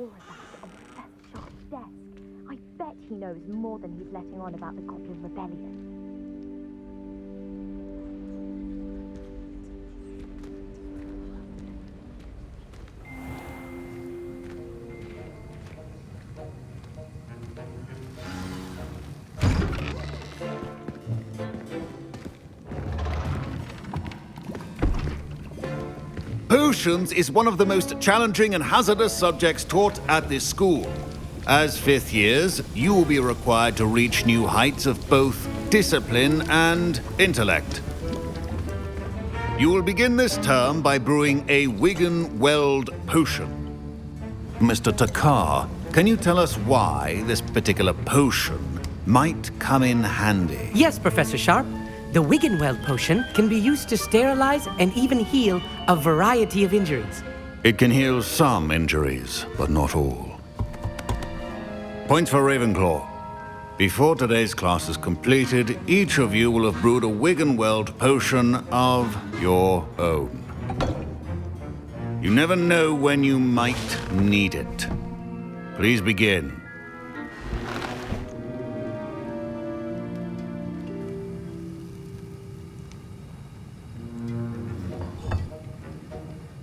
all of that on Professor Sharp's desk. I bet he knows more than he's letting on about the Goblin Rebellion. Potions is one of the most challenging and hazardous subjects taught at this school. As fifth years, you will be required to reach new heights of both discipline and intellect. You will begin this term by brewing a Wiggenweld potion. Mr. Takar, can you tell us why this particular potion might come in handy? Yes, Professor Sharp. The Wiggenweld potion can be used to sterilize and even heal a variety of injuries. It can heal some injuries, but not all. Points for Ravenclaw. Before today's class is completed, each of you will have brewed a Wiggenweld potion of your own. You never know when you might need it. Please begin.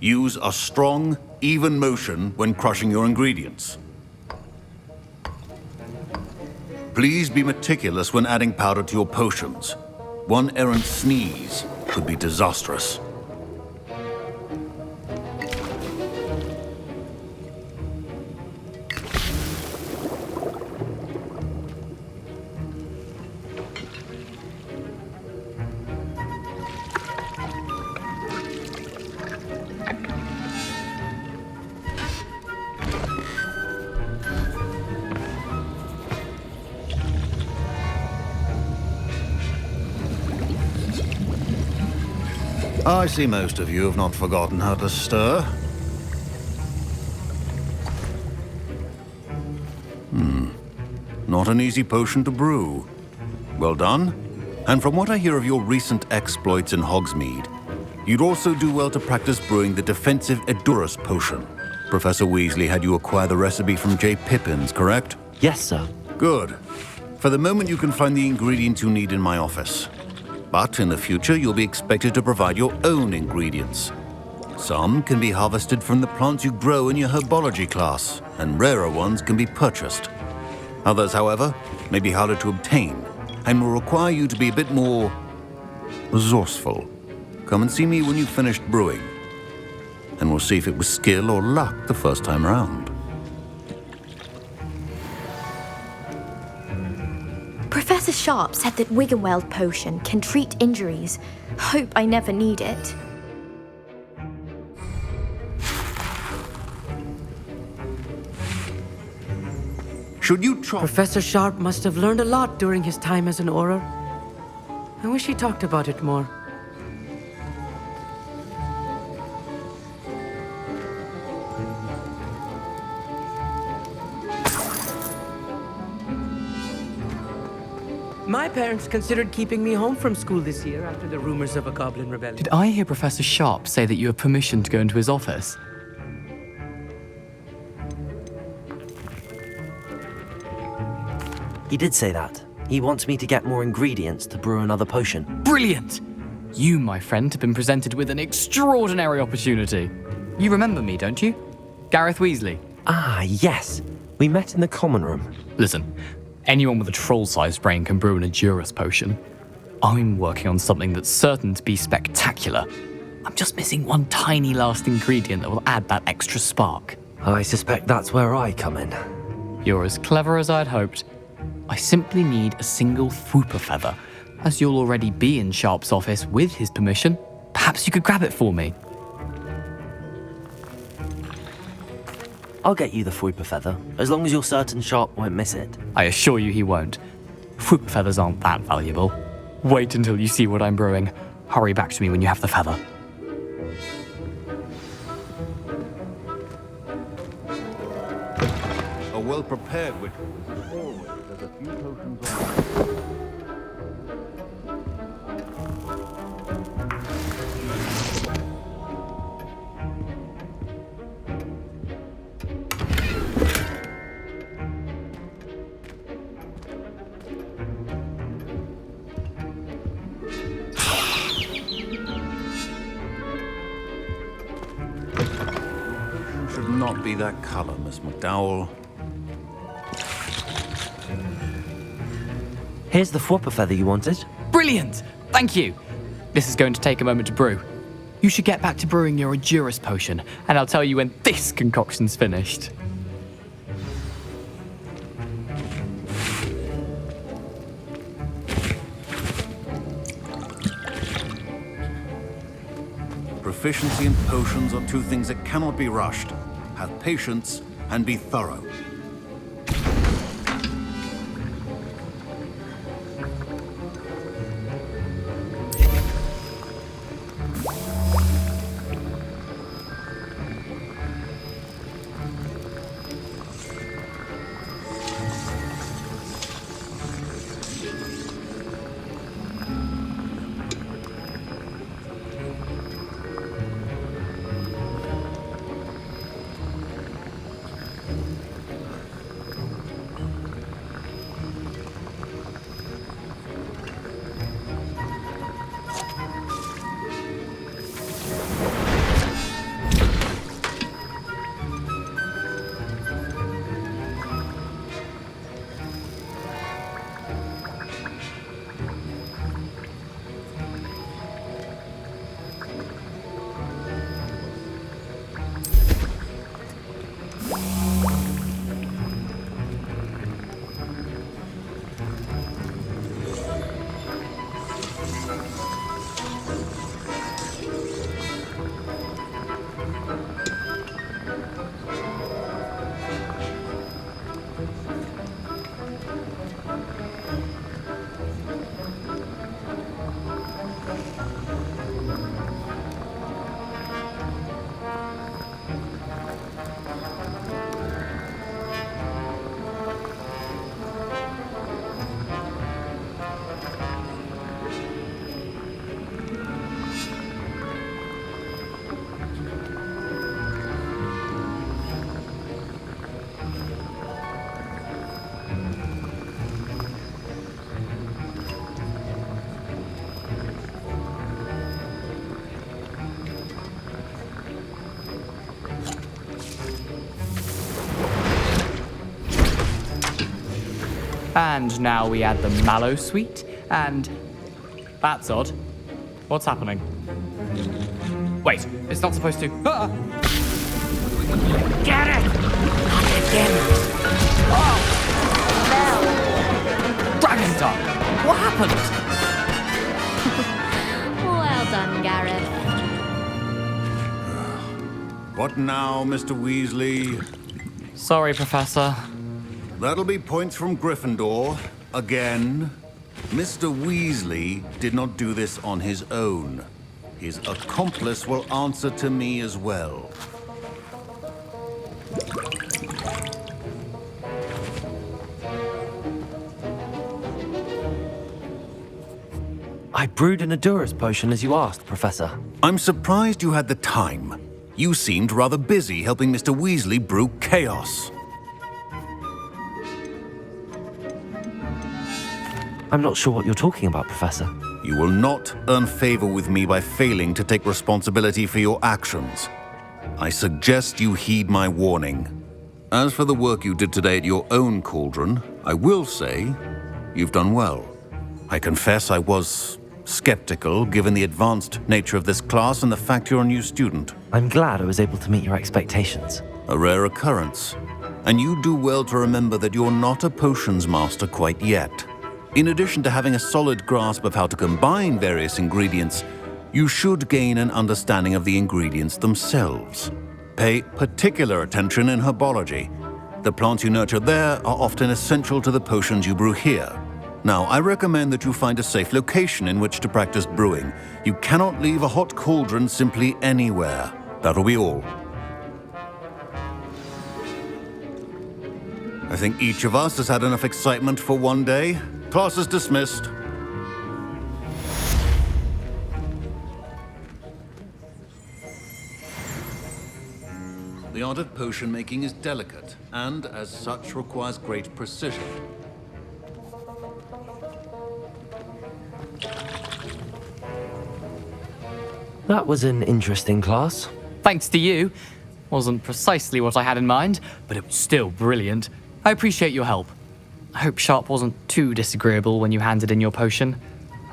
Use a strong, even motion when crushing your ingredients. Please be meticulous when adding powder to your potions. One errant sneeze could be disastrous. I see most of you have not forgotten how to stir. Not an easy potion to brew. Well done. And from what I hear of your recent exploits in Hogsmeade, you'd also do well to practice brewing the defensive Edurus potion. Professor Weasley had you acquire the recipe from J. Pippins, correct? Yes, sir. Good. For the moment, you can find the ingredients you need in my office. But in the future, you'll be expected to provide your own ingredients. Some can be harvested from the plants you grow in your herbology class, and rarer ones can be purchased. Others, however, may be harder to obtain, and will require you to be a bit more resourceful. Come and see me when you've finished brewing, and we'll see if it was skill or luck the first time round. Professor Sharp said that Wiggenweld potion can treat injuries. Hope I never need it. Should you try... Professor Sharp must have learned a lot during his time as an Auror. I wish he talked about it more. My parents considered keeping me home from school this year after the rumors of a Goblin Rebellion. Did I hear Professor Sharp say that you have permission to go into his office? He did say that. He wants me to get more ingredients to brew another potion. Brilliant! You, my friend, have been presented with an extraordinary opportunity. You remember me, don't you? Gareth Weasley. Ah, yes. We met in the common room. Listen, anyone with a troll-sized brain can brew an Edurus potion. I'm working on something that's certain to be spectacular. I'm just missing one tiny last ingredient that will add that extra spark. I suspect that's where I come in. You're as clever as I'd hoped. I simply need a single Fwooper feather. As you'll already be in Sharp's office with his permission, perhaps you could grab it for me. I'll get you the Fwooper feather, as long as you're certain Sharp won't miss it. I assure you he won't. Fwooper feathers aren't that valuable. Wait until you see what I'm brewing. Hurry back to me when you have the feather. A well-prepared witch always has a few potions on. not be that color, Miss McDowell. Here's the flopper feather you wanted. Brilliant! Thank you! This is going to take a moment to brew. You should get back to brewing your Juris potion, and I'll tell you when this concoction's finished. Proficiency in potions are two things that cannot be rushed. Have patience and be thorough. And now we add the mallow sweet, and... That's odd. What's happening? Wait, it's not supposed to... Ah! Get it! Again! Dragon Tongue! What happened? Well done, Gareth. What now, Mr. Weasley? Sorry, Professor. That'll be points from Gryffindor. Again. Mr. Weasley did not do this on his own. His accomplice will answer to me as well. I brewed an Adurus potion as you asked, Professor. I'm surprised you had the time. You seemed rather busy helping Mr. Weasley brew chaos. I'm not sure what you're talking about, Professor. You will not earn favor with me by failing to take responsibility for your actions. I suggest you heed my warning. As for the work you did today at your own cauldron, I will say you've done well. I confess I was skeptical given the advanced nature of this class and the fact you're a new student. I'm glad I was able to meet your expectations. A rare occurrence. And you do well to remember that you're not a potions master quite yet. In addition to having a solid grasp of how to combine various ingredients, you should gain an understanding of the ingredients themselves. Pay particular attention in herbology. The plants you nurture there are often essential to the potions you brew here. Now, I recommend that you find a safe location in which to practice brewing. You cannot leave a hot cauldron simply anywhere. That'll be all. I think each of us has had enough excitement for one day. Class is dismissed. The art of potion making is delicate, and as such requires great precision. That was an interesting class. Thanks to you. Wasn't precisely what I had in mind, but it was still brilliant. I appreciate your help. I hope Sharp wasn't too disagreeable when you handed in your potion.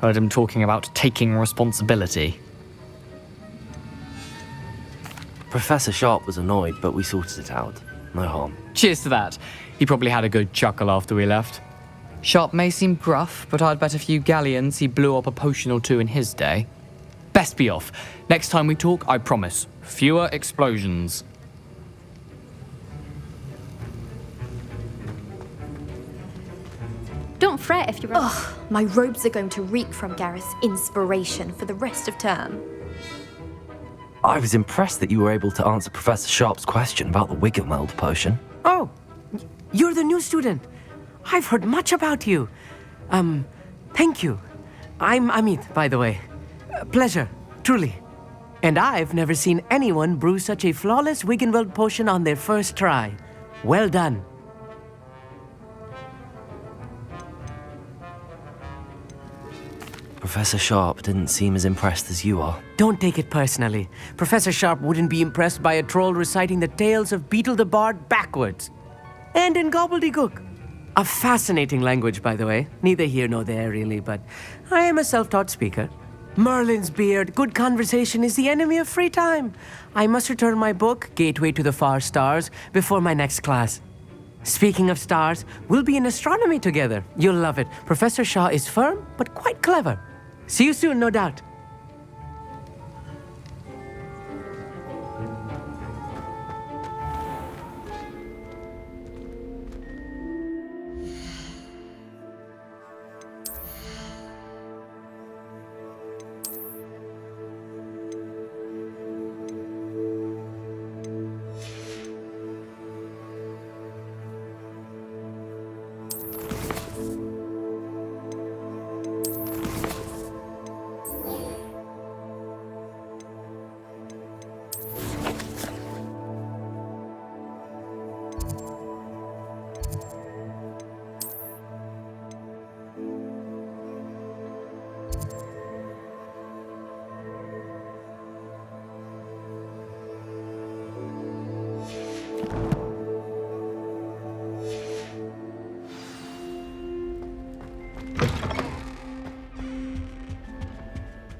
Heard him talking about taking responsibility. Professor Sharp was annoyed, but we sorted it out. No harm. Cheers to that. He probably had a good chuckle after we left. Sharp may seem gruff, but I'd bet a few galleons he blew up a potion or two in his day. Best be off. Next time we talk, I promise, fewer explosions. Don't fret if you're... Ugh, my robes are going to reek from Gareth's inspiration for the rest of term. I was impressed that you were able to answer Professor Sharp's question about the Wiggenweld potion. Oh, you're the new student. I've heard much about you. Thank you. I'm Amit, by the way. Pleasure, truly. And I've never seen anyone brew such a flawless Wiggenweld potion on their first try. Well done. Professor Sharp didn't seem as impressed as you are. Don't take it personally. Professor Sharp wouldn't be impressed by a troll reciting the tales of Beetle the Bard backwards. And in gobbledygook. A fascinating language, by the way. Neither here nor there, really, but I am a self-taught speaker. Merlin's beard, good conversation is the enemy of free time. I must return my book, Gateway to the Far Stars, before my next class. Speaking of stars, we'll be in astronomy together. You'll love it. Professor Shaw is firm, but quite clever. See you soon, no doubt.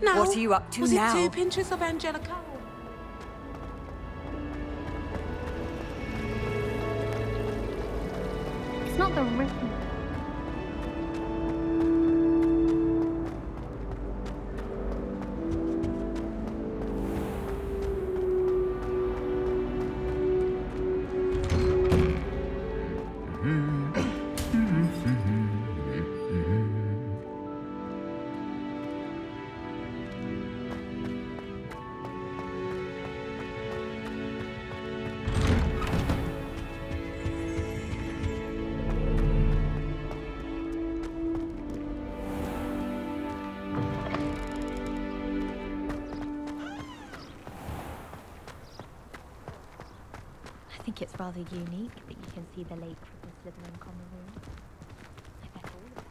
Now, What are you up to was now? it 2 pinches of Angelica? It's not the written. I think it's rather unique that you can see the lake from the Slytherin common room. I bet all of that.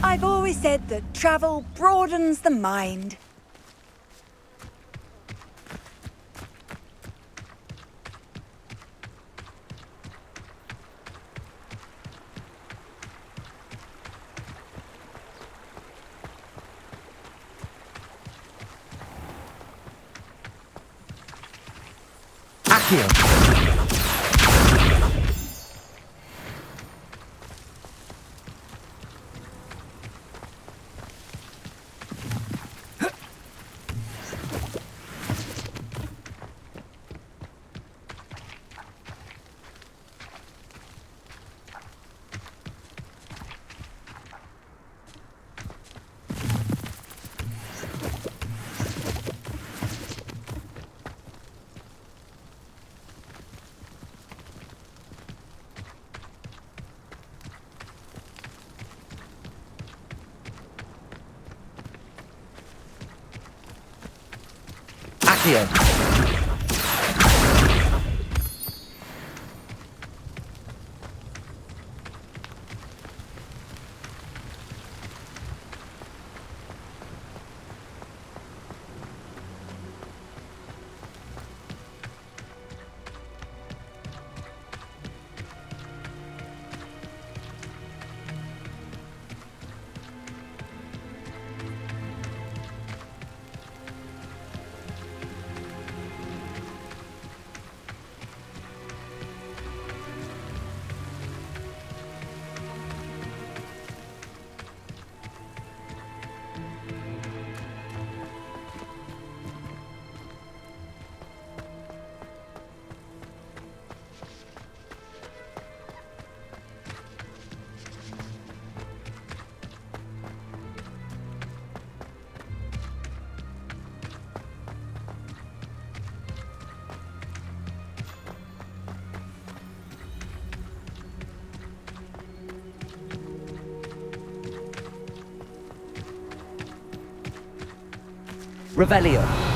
I've always said that travel broadens the mind. Accio. Accio. Revelio.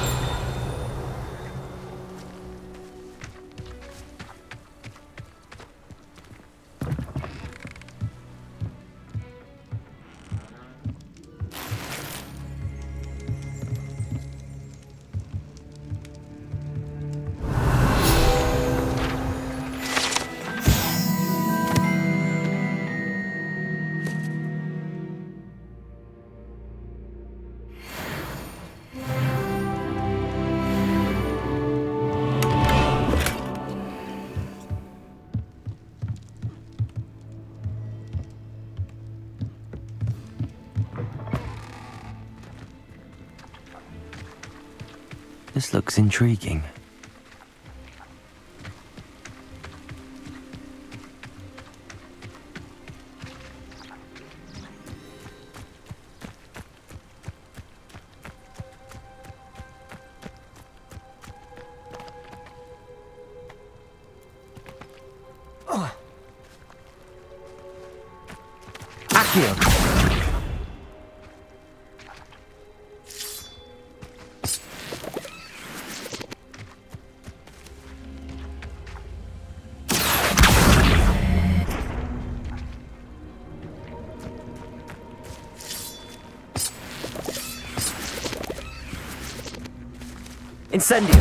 This looks intriguing. Accio. Incendio.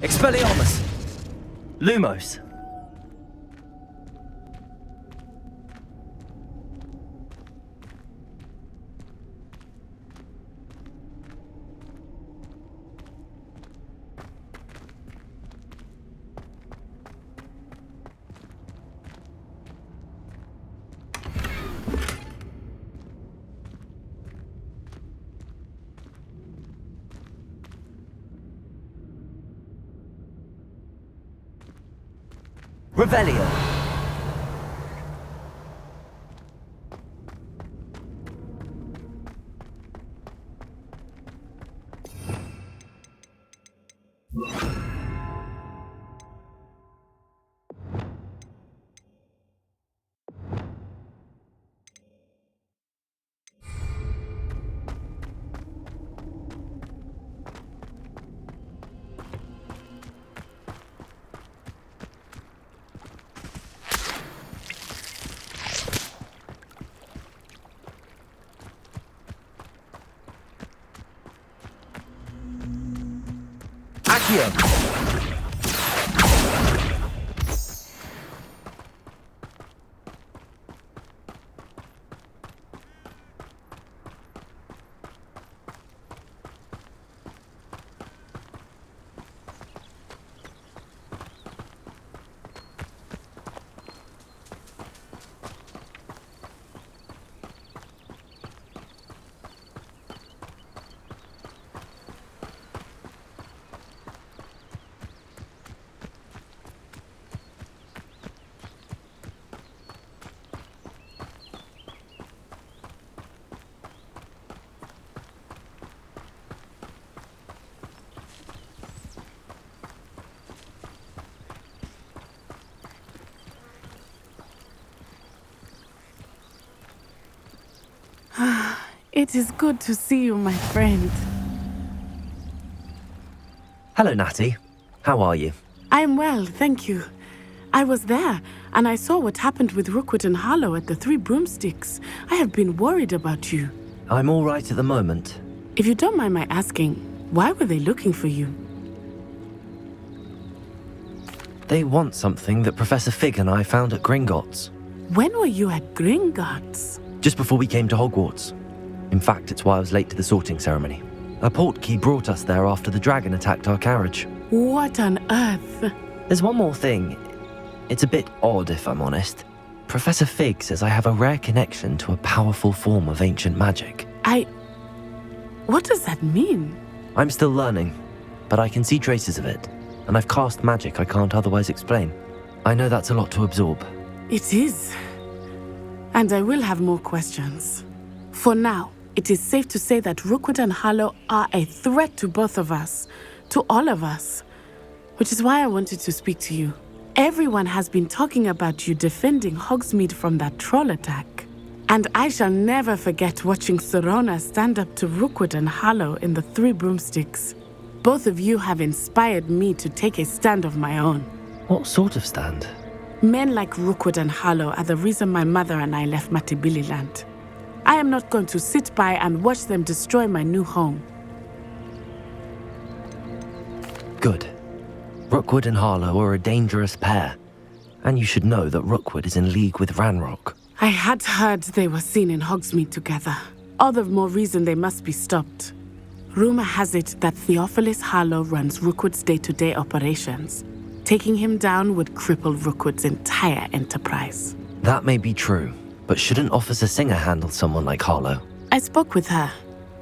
Expelliarmus! Lumos! Revelio. Accio. It is good to see you, my friend. Hello, Natty. How are you? I am well, thank you. I was there, and I saw what happened with Rookwood and Harlow at the Three Broomsticks. I have been worried about you. I'm all right at the moment. If you don't mind my asking, why were they looking for you? They want something that Professor Fig and I found at Gringotts. When were you at Gringotts? Just before we came to Hogwarts. In fact, it's why I was late to the sorting ceremony. A portkey brought us there after the dragon attacked our carriage. What on earth? There's one more thing. It's a bit odd, if I'm honest. Professor Fig says I have a rare connection to a powerful form of ancient magic. What does that mean? I'm still learning, but I can see traces of it, and I've cast magic I can't otherwise explain. I know that's a lot to absorb. It is. And I will have more questions. For now, it is safe to say that Rookwood and Harlow are a threat to both of us, to all of us, which is why I wanted to speak to you. Everyone has been talking about you defending Hogsmeade from that troll attack. And I shall never forget watching Serona stand up to Rookwood and Harlow in the Three Broomsticks. Both of you have inspired me to take a stand of my own. What sort of stand? Men like Rookwood and Harlow are the reason my mother and I left Matabeleland. I am not going to sit by and watch them destroy my new home. Good. Rookwood and Harlow are a dangerous pair. And you should know that Rookwood is in league with Ranrock. I had heard they were seen in Hogsmeade together. All the more reason they must be stopped. Rumor has it that Theophilus Harlow runs Rookwood's day-to-day operations. Taking him down would cripple Rookwood's entire enterprise. That may be true, but shouldn't Officer Singer handle someone like Harlow? I spoke with her.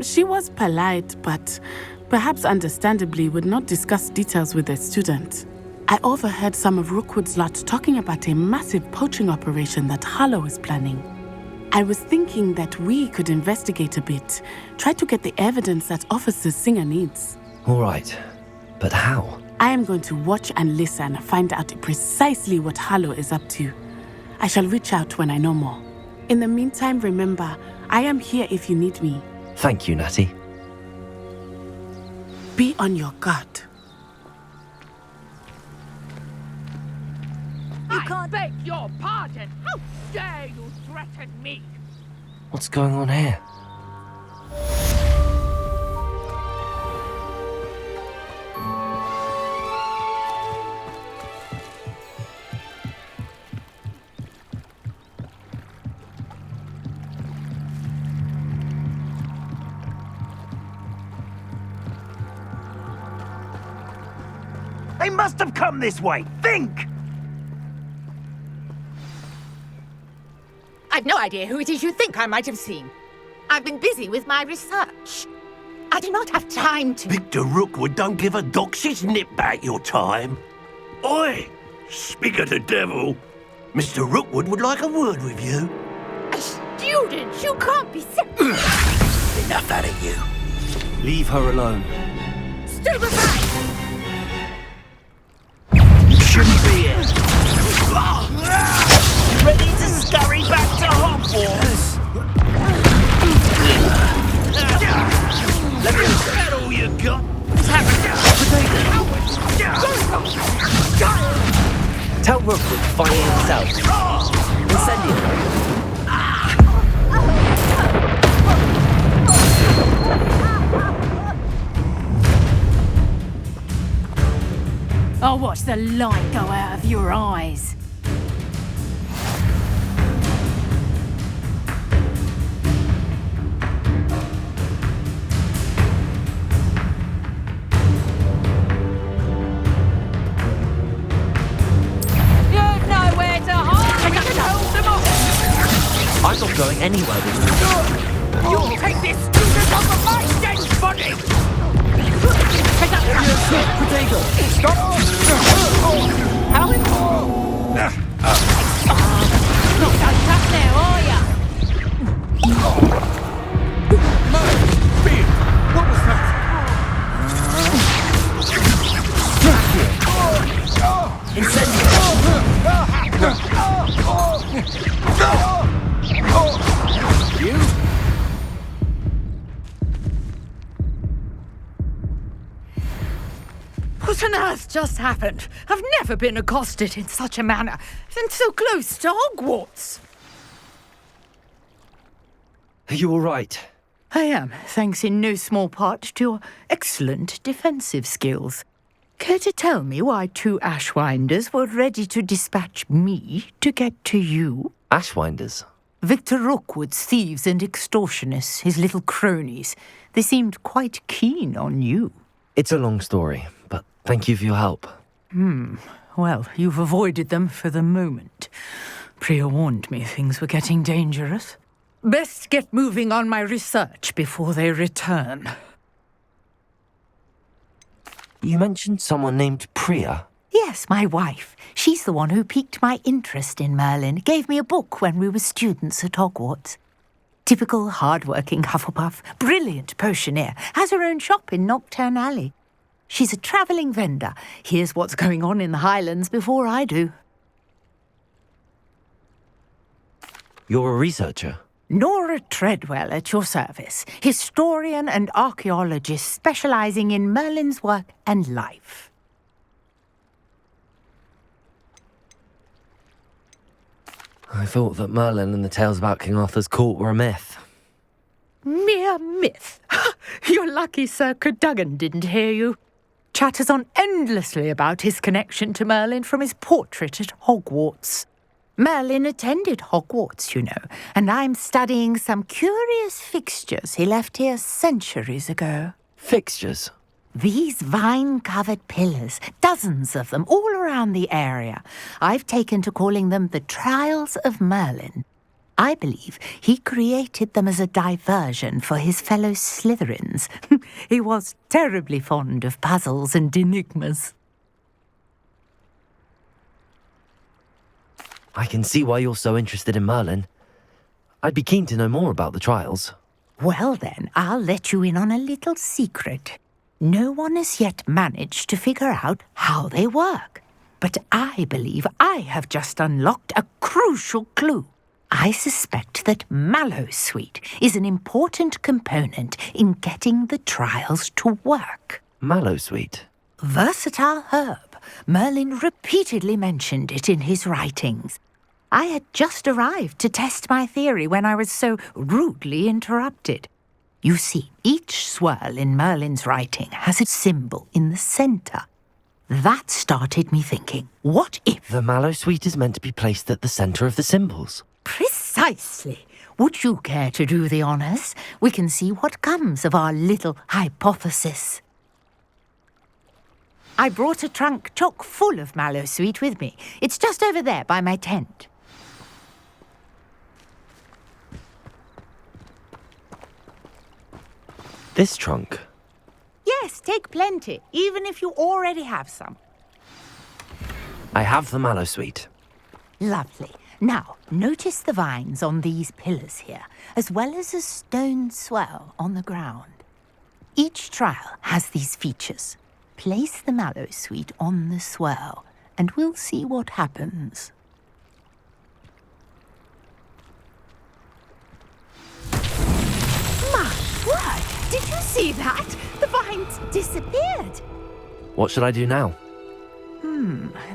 She was polite, but perhaps understandably would not discuss details with a student. I overheard some of Rookwood's lot talking about a massive poaching operation that Harlow is planning. I was thinking that we could investigate a bit, try to get the evidence that Officer Singer needs. All right, but how? I am going to watch and listen, find out precisely what Harlow is up to. I shall reach out when I know more. In the meantime, remember, I am here if you need me. Thank you, Natty. Be on your guard. I beg your pardon! How dare you threaten me? What's going on here? They must have come this way! Think! I've no idea who it is you think I might have seen. I've been busy with my research. I do not have time to... Victor Rookwood don't give a doxy's nip back your time. Oi! Speak of the devil. Mr. Rookwood would like a word with you. A student? You can't be sick. Enough out of you. Leave her alone. Stupefy! You shouldn't be here. Ready to scurry back to Hogwarts? Is that all you got? Tell Rookwood to fire himself. Incendio. I'll watch the light go out of your eyes. I'm not going anywhere with you. You'll take this student off of my dead body! Take that Potato! Stop! How in... Not so tough now, are ya? Beard! What was that? You? What on earth just happened? I've never been accosted in such a manner, and so close to Hogwarts. Are you all right? I am, thanks in no small part to your excellent defensive skills. Care to tell me why 2 Ashwinders were ready to dispatch me to get to you? Ashwinders? Victor Rookwood's thieves and extortionists, his little cronies. They seemed quite keen on you. It's a long story, but thank you for your help. Well, you've avoided them for the moment. Priya warned me things were getting dangerous. Best get moving on my research before they return. You mentioned someone named Priya. Yes, my wife. She's the one who piqued my interest in Merlin. Gave me a book when we were students at Hogwarts. Typical hard-working Hufflepuff, brilliant potioneer, has her own shop in Knockturn Alley. She's a travelling vendor. Hears what's going on in the Highlands before I do. You're a researcher? Nora Treadwell at your service, historian and archaeologist specialising in Merlin's work and life. I thought that Merlin and the tales about King Arthur's court were a myth. Mere myth. You're lucky Sir Cadogan didn't hear you. Chatters on endlessly about his connection to Merlin from his portrait at Hogwarts. Merlin attended Hogwarts, you know, and I'm studying some curious fixtures he left here centuries ago. Fixtures? These vine-covered pillars, dozens of them, all around the area. I've taken to calling them the Trials of Merlin. I believe he created them as a diversion for his fellow Slytherins. He was terribly fond of puzzles and enigmas. I can see why you're so interested in Merlin. I'd be keen to know more about the trials. Well then, I'll let you in on a little secret. No one has yet managed to figure out how they work. But I believe I have just unlocked a crucial clue. I suspect that Mallowsweet is an important component in getting the trials to work. Mallowsweet? Versatile herb. Merlin repeatedly mentioned it in his writings. I had just arrived to test my theory when I was so rudely interrupted. You see, each swirl in Merlin's writing has a symbol in the centre. That started me thinking, what if... The Mallowsweet is meant to be placed at the centre of the symbols. Precisely. Would you care to do the honours? We can see what comes of our little hypothesis. I brought a trunk chock full of Mallowsweet with me. It's just over there by my tent. This trunk? Yes, take plenty, even if you already have some. I have the Mallowsweet. Lovely. Now, notice the vines on these pillars here, as well as a stone swell on the ground. Each trial has these features. Place the Mallowsweet on the swirl, and we'll see what happens. My word! Did you see that? The vines disappeared. What should I do now?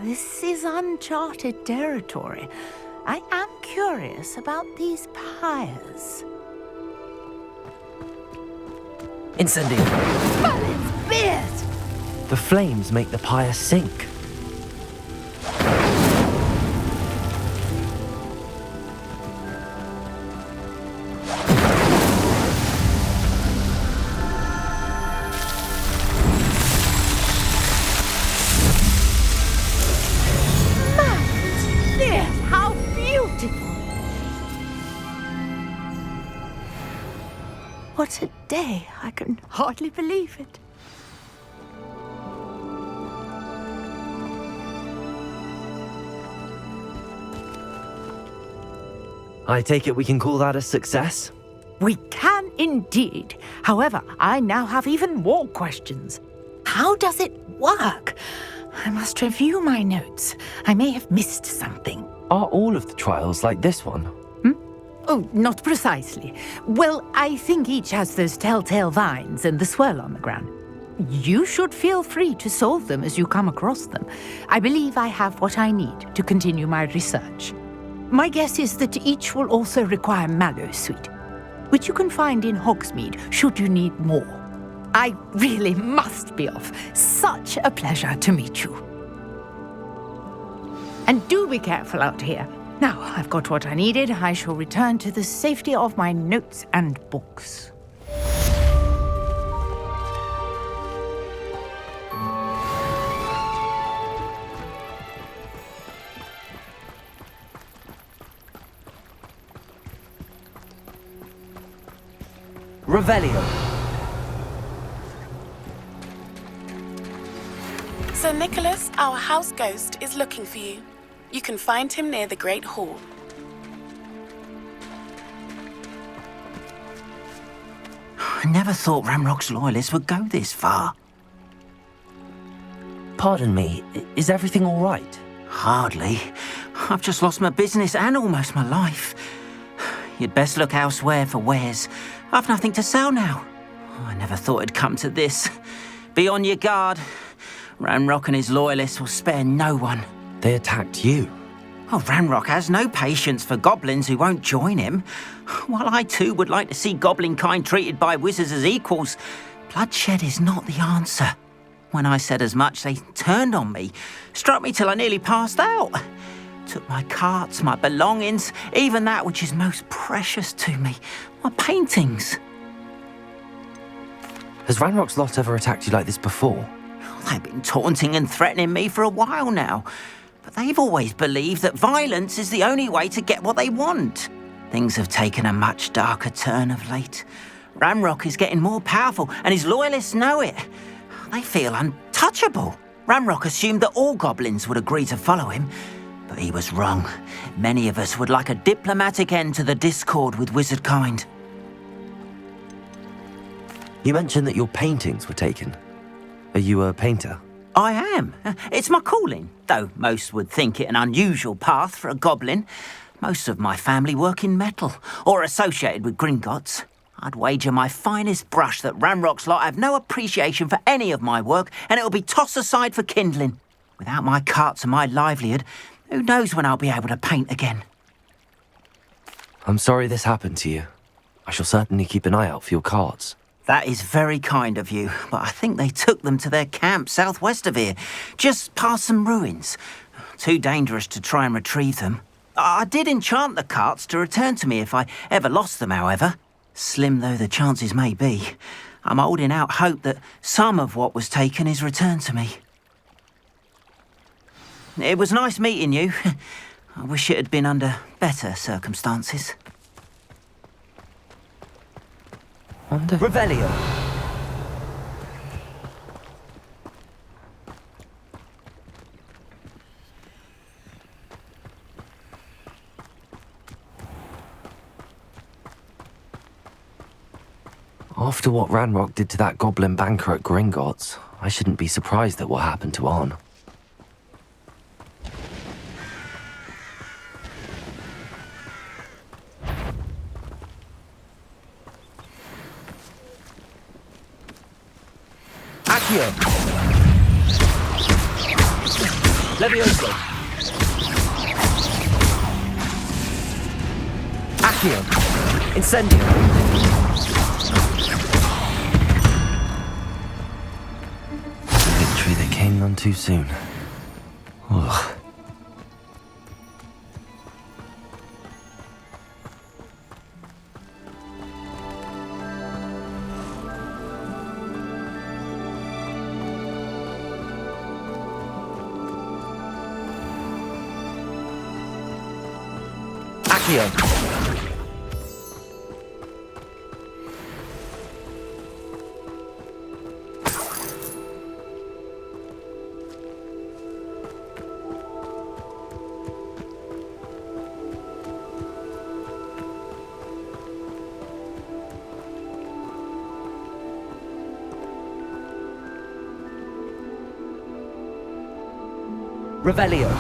This is uncharted territory. I am curious about these pyres. Incendiary! Merlin's beard! The flames make the pyre sink. What a day! I can hardly believe it. I take it we can call that a success? We can indeed. However, I now have even more questions. How does it work? I must review my notes. I may have missed something. Are all of the trials like this one? Oh, not precisely. Well, I think each has those telltale vines and the swirl on the ground. You should feel free to solve them as you come across them. I believe I have what I need to continue my research. My guess is that each will also require mallowsweet, which you can find in Hogsmeade should you need more. I really must be off. Such a pleasure to meet you. And do be careful out here. Now I've got what I needed, I shall return to the safety of my notes and books. Revelio. Sir Nicholas, our house ghost, is looking for you. You can find him near the Great Hall. I never thought Ranrock's loyalists would go this far. Pardon me, is everything all right? Hardly. I've just lost my business and almost my life. You'd best look elsewhere for wares. I've nothing to sell now. I never thought it'd come to this. Be on your guard. Ranrock and his loyalists will spare no one. They attacked you. Oh, Ranrock has no patience for goblins who won't join him. While I too would like to see goblin kind treated by wizards as equals, bloodshed is not the answer. When I said as much, they turned on me, struck me till I nearly passed out. Took my carts, my belongings, even that which is most precious to me, my paintings. Has Ranrock's lot ever attacked you like this before? They've been taunting and threatening me for a while now, but they've always believed that violence is the only way to get what they want. Things have taken a much darker turn of late. Ranrock is getting more powerful, and his loyalists know it. They feel untouchable. Ranrock assumed that all goblins would agree to follow him, but he was wrong. Many of us would like a diplomatic end to the discord with wizard kind. You mentioned that your paintings were taken. Are you a painter? I am. It's my calling, though most would think it an unusual path for a goblin. Most of my family work in metal, or associated with Gringotts. I'd wager my finest brush that Ranrock's lot have no appreciation for any of my work, and it'll be tossed aside for kindling. Without my carts and my livelihood, who knows when I'll be able to paint again? I'm sorry this happened to you. I shall certainly keep an eye out for your cards. That is very kind of you, but I think they took them to their camp southwest of here, just past some ruins. Too dangerous to try and retrieve them. I did enchant the carts to return to me if I ever lost them, however. Slim though the chances may be, I'm holding out hope that some of what was taken is returned to me. It was nice meeting you. I wish it had been under better circumstances. Revelio. After what Ranrock did to that goblin banker at Gringotts, I shouldn't be surprised at what happened to Arn. Accio. Levioso. Accio. Incendio. Victory that came none too soon. Ugh. Accio. Revelio.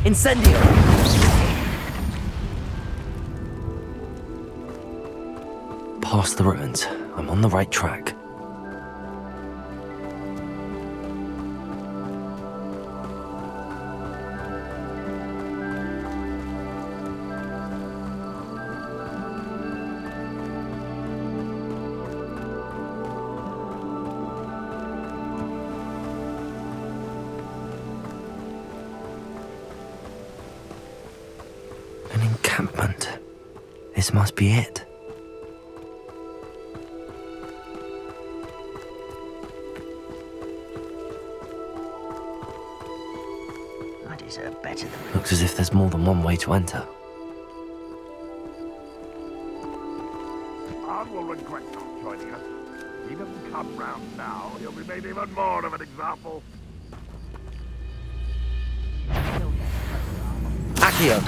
Incendio! Past the ruins. I'm on the right track. An encampment. This must be it. Better than Looks as if there's more than one way to enter. Ard will regret not joining us. He doesn't come round now, he'll be made even more of an example. Accio!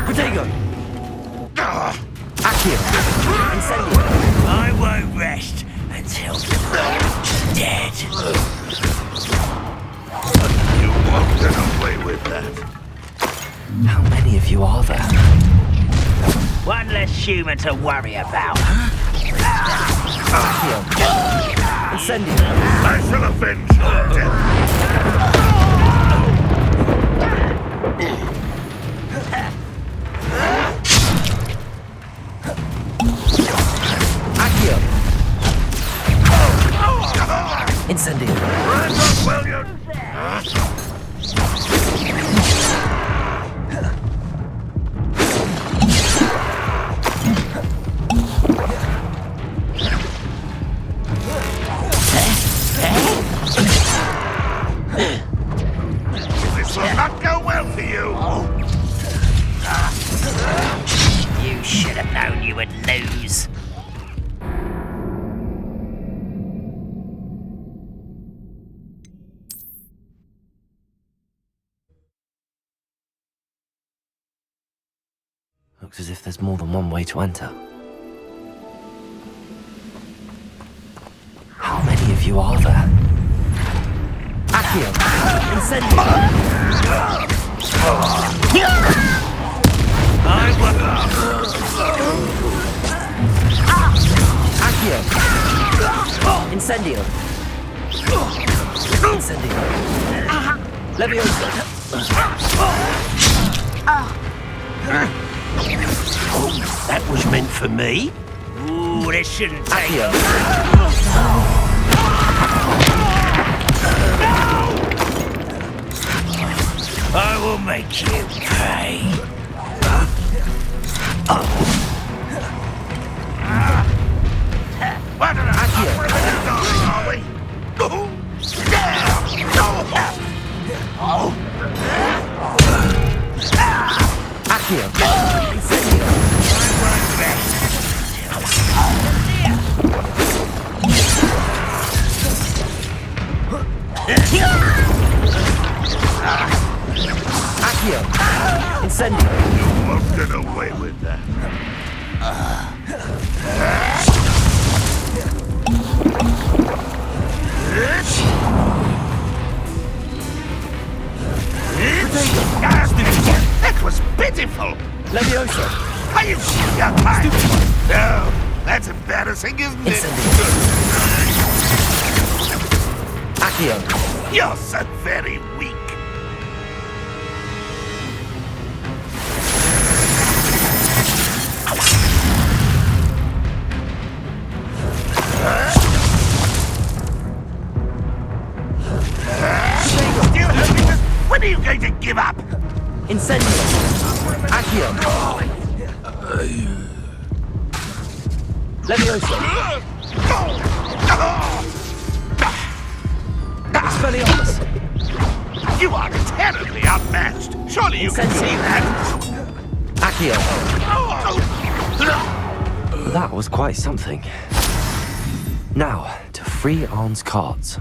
Protego! Accio! Incendio! I won't rest until you're dead. You won't get away with that. How many of you are there? one less human to worry about. Accio! Incendio! I shall avenge your death. Incendio! Rise up, William! This will not go well for you! You should have known you would lose. Looks as if there's more than one way to enter. How many of you are there? Accio! Incendio! Accio! Incendio! Incendio! Leviosa! That was meant for me. Ooh, this shouldn't take Accio! I will make you pay. What an Accio! are we? Accio! Incendio! Accio! Incendio! You won't get away with that. That was pitiful! Leviosa! Are you stupid? No, that's embarrassing, isn't it? Accio! You're so very weak. When are you going to give up? Incendio! Accio! Leviosa! Expelliarmus! You are terribly outmatched. Surely you can see that. Accio! That was quite something. Now, to free Arn's cards.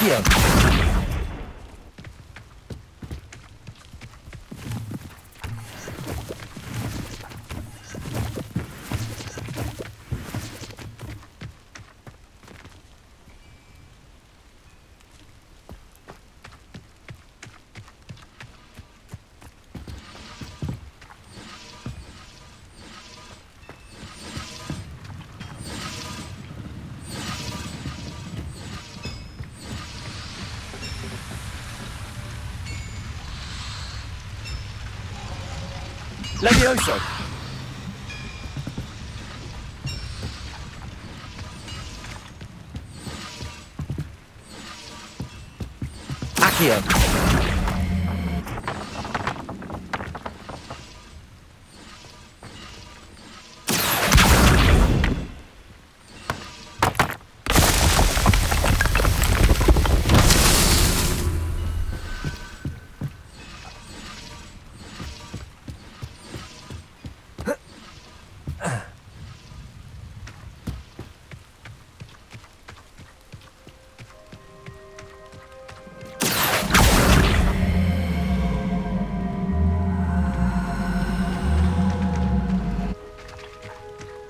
Accio. Levioso! Accio.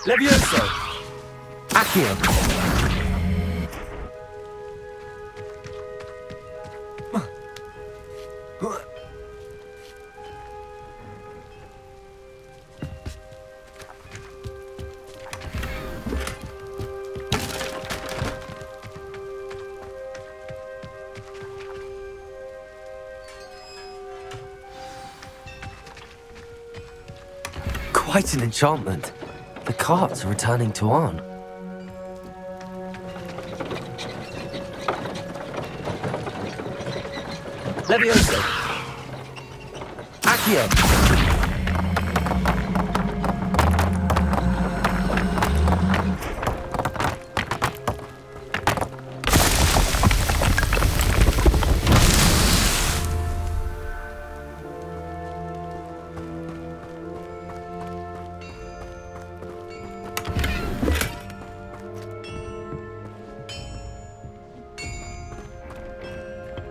Levioso! Accio. Quite an enchantment. The carts are returning to Arn. Levioso! Accio.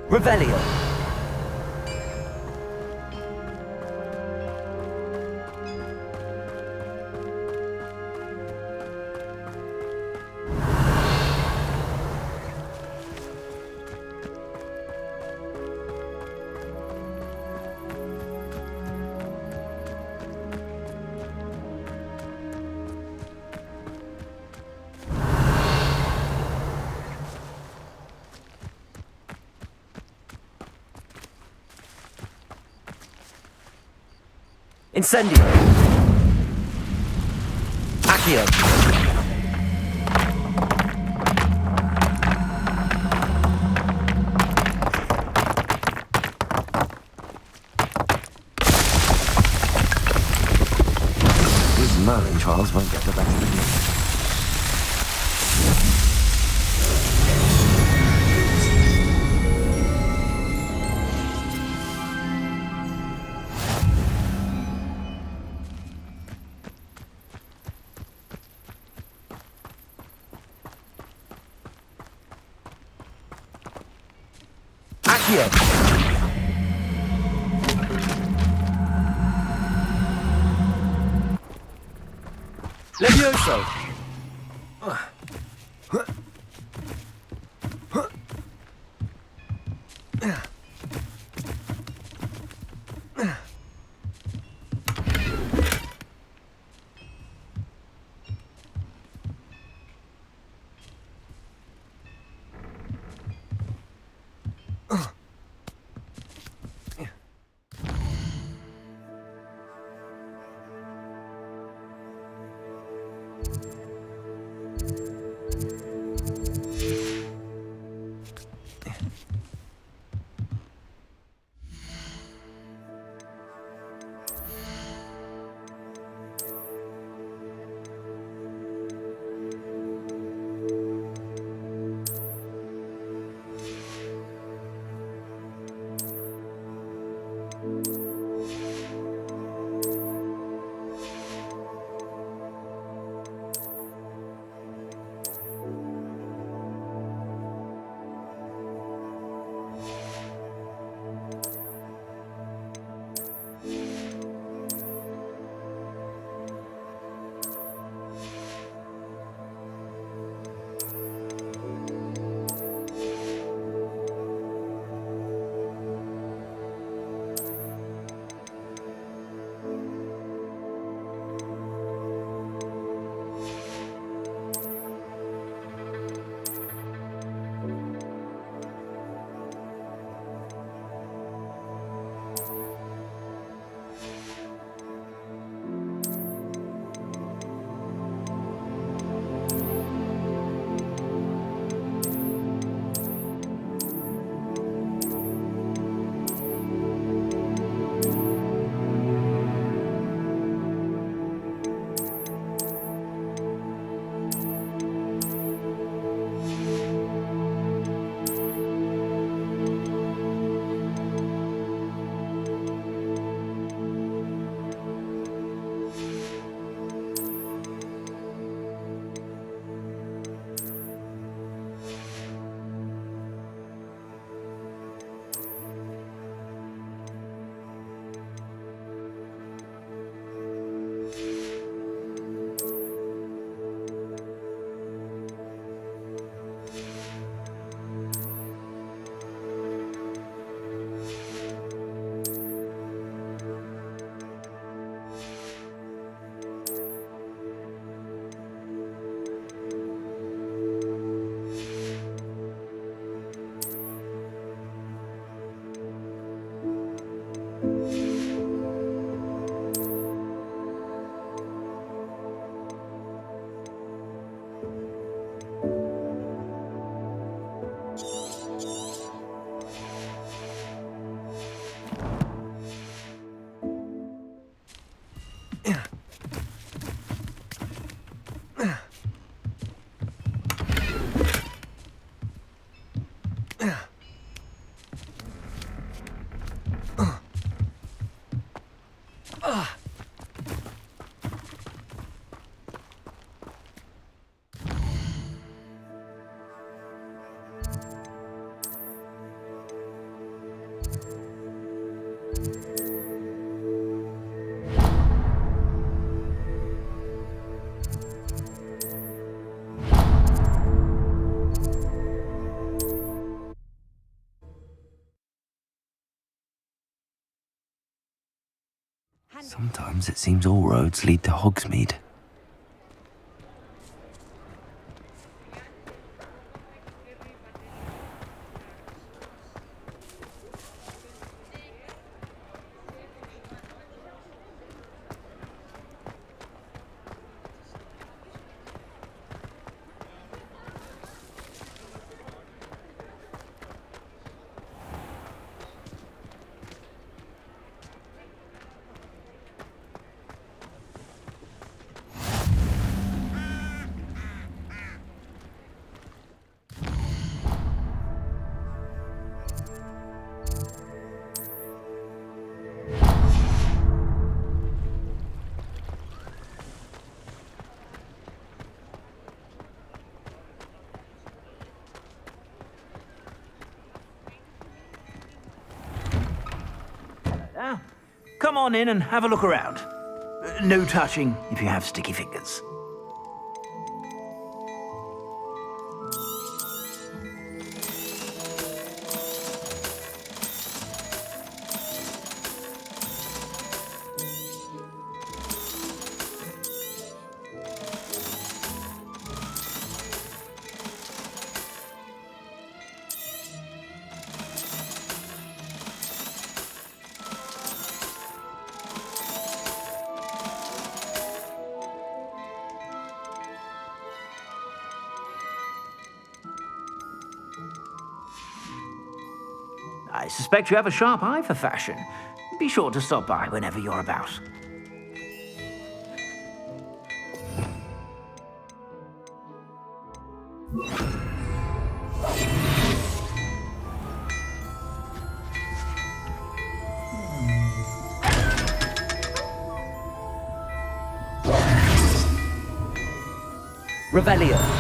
Revelio. Incendio. Accio. These Merlin trials won't get the best of me. Levioso! Sometimes it seems all roads lead to Hogsmeade. Now, come on in and have a look around. No touching if you have sticky fingers. I suspect you have a sharp eye for fashion. Be sure to stop by whenever you're about. Revelio.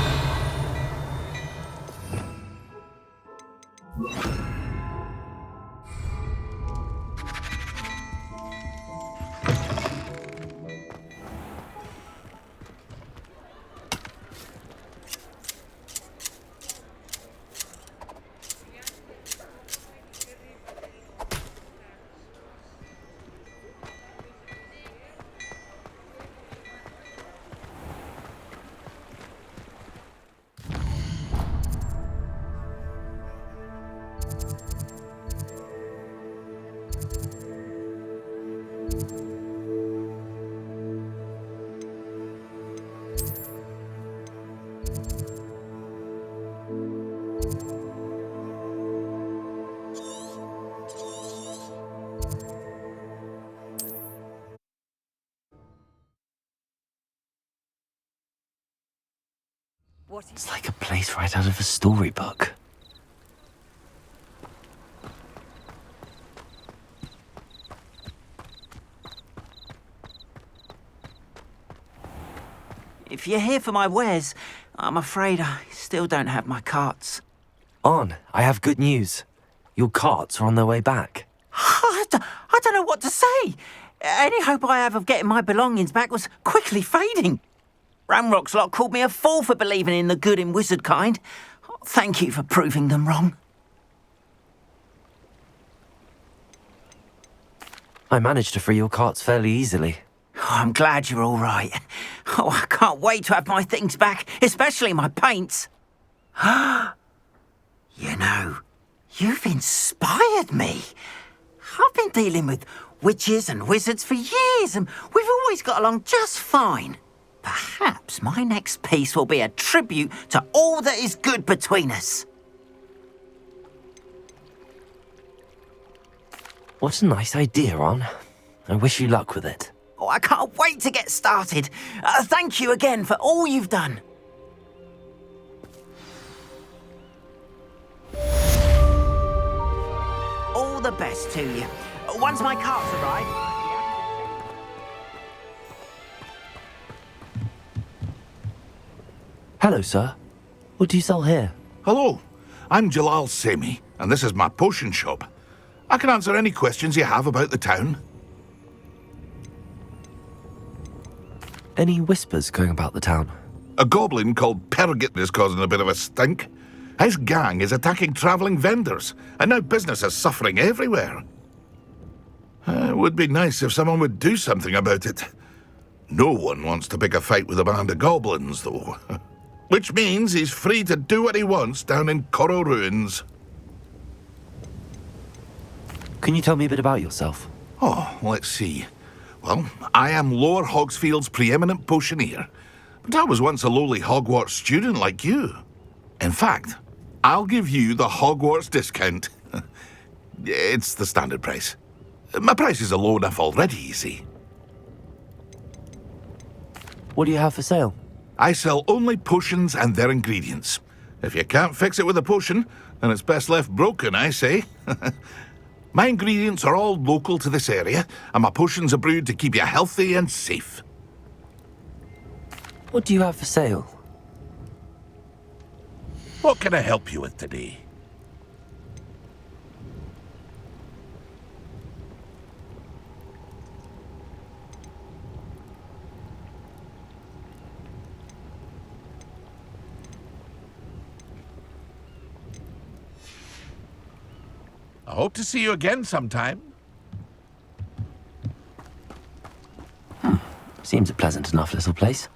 It's like a place right out of a storybook. If you're here for my wares, I'm afraid I still don't have my carts. On, I have good news. Your carts are on their way back. I don't know what to say. Any hope I have of getting my belongings back was quickly fading. Ramrock's lot called me a fool for believing in the good in wizard kind. Thank you for proving them wrong. I managed to free your carts fairly easily. Oh, I'm glad you're all right. Oh, I can't wait to have my things back, especially my paints. You know, you've inspired me. I've been dealing with witches and wizards for years, and we've always got along just fine. Perhaps my next piece will be a tribute to all that is good between us. What a nice idea, On. I wish you luck with it. Oh, I can't wait to get started. Thank you again for all you've done. All the best to you. Once my carts arrive... Hello, sir. What do you sell here? Hello, I'm Jalal Semi, and this is my potion shop. I can answer any questions you have about the town. Any whispers going about the town? A goblin called Pergit is causing a bit of a stink. His gang is attacking travelling vendors, and now business is suffering everywhere. It would be nice if someone would do something about it. No one wants to pick a fight with a band of goblins, though. Which means he's free to do what he wants down in Coral Ruins. Can you tell me a bit about yourself? Oh, let's see. Well, I am Lower Hogsfield's preeminent potioneer, but I was once a lowly Hogwarts student like you. In fact, I'll give you the Hogwarts discount. It's the standard price. My prices are low enough already, you see. What do you have for sale? I sell only potions and their ingredients. If you can't fix it with a potion, then it's best left broken, I say. My ingredients are all local to this area, and my potions are brewed to keep you healthy and safe. What do you have for sale? What can I help you with today? I hope to see you again sometime. Seems a pleasant enough little place.